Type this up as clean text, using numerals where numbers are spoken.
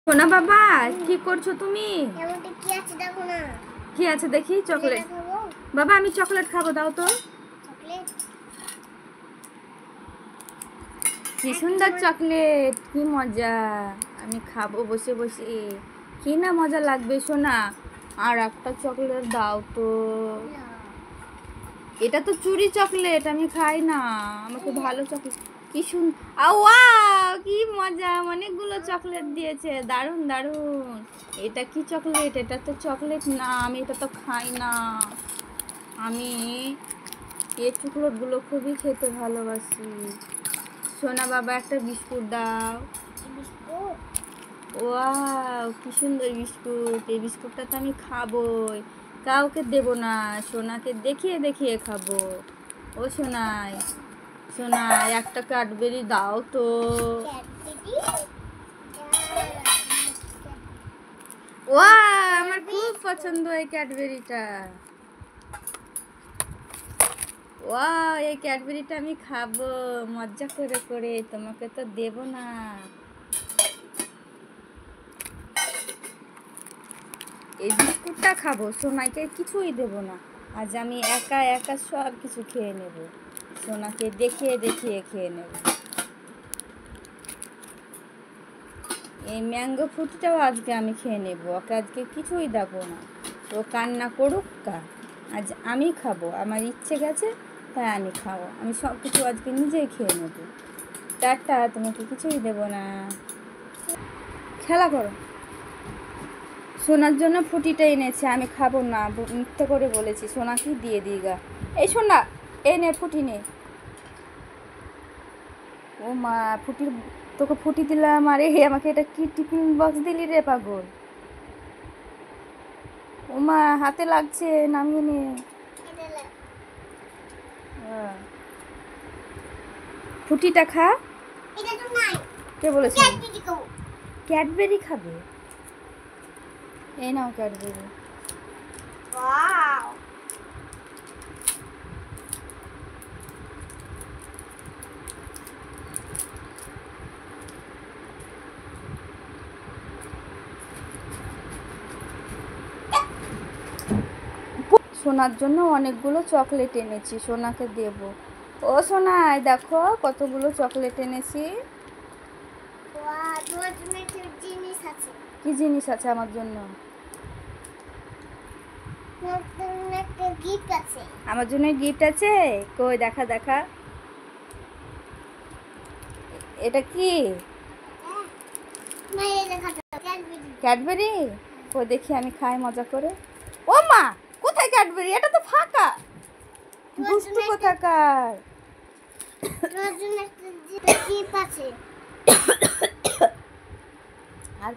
সোনা বাবা কি করছো তুমি? কি আছে দেখো না। কি আছে দেখি? চকলেট। বাবা আমি চকলেট খাবো, দাও তো। চকলেট? কি সুন্দর চকলেট, কি মজা। আমি খাবো বসে বসে, কি না মজা লাগবে সোনা। আর একটা চকলেট দাও তো। এটা তো চুরি চকলেট, আমি খাই না। আমাকে ভালো চকলেট। কি ওয়াও, কি মজা, অনেকগুলো চকলেট দিয়েছে, দারুণ দারুণ। এটা কি চকলেট? এটা তো চকলেট না, আমি এটা তো খাই না। আমি এই চকলেটগুলো খুবই খেতে ভালোবাসি। সোনা বাবা একটা বিস্কুট দাও। ওয়াও, কি সুন্দর বিস্কুট। এই বিস্কুটটা তো আমি খাবোই, কাউকে দেব না, সোনাকে দেখিয়ে দেখিয়ে খাবো। ও সোনাই, সোনাই একটা ক্যাডবেরি দাও তো। ওয়া, আমার খুব পছন্দ এই ক্যাডবেরিটা। ওয়া, এই ক্যাডবেরিটা আমি খাবো মজা করে করে, তোমাকে তো দেব না। এই বিস্কুটটা খাবো, সোনাকে কিছুই দেব না। আজ আমি একা একা সব কিছু খেয়ে নেব, সোনাকে দেখিয়ে দেখিয়ে খেয়ে নেব। এই ম্যাঙ্গো ফ্রুটটাও আজকে আমি খেয়ে নেব, ওকে আজকে কিছুই দেবো না। ও কান্না করুক কা, আজ আমি খাবো, আমার ইচ্ছে গেছে তাই আমি খাবো। আমি সব কিছু আজকে নিজেই খেয়ে নেব। টাটা, তোমাকে কিছুই দেব না। খেলা করো। সোনার জন্য ফুটিটা এনেছে, আমি খাবো না, মিথ্যে করে বলেছি। সোনাকে দিয়ে দিই গা। এই সোনা, এই নে ফুটি নে। ও মা, ফুটির তোকে ফুটি দিলাম, আরে হে আমাকে এটা কি টিফিন বক্স দিলি রে পাগল। ও মা, হাতে লাগছে, নামিয়ে নে। ফুটিটা খা। কে বলেছে? ক্যাডবেরি খাবে? এই নাও ক্যাডবেরি। সোনার জন্য অনেকগুলো চকলেট এনেছি, সোনাকে দেব। ও সোনাই দেখো কতগুলো চকলেট এনেছি। কি জিনিস আছে আমার জন্য? আমার জন্য গিফট আছে? কই দেখা দেখা। এটা কি? ক্যাডবেরি? ও দেখি আমি খাই মজা করে। ও মা, কোথায় ক্যাডবেরি? এটা তো ফাঁকা। দুষ্টু কোথাকার। আর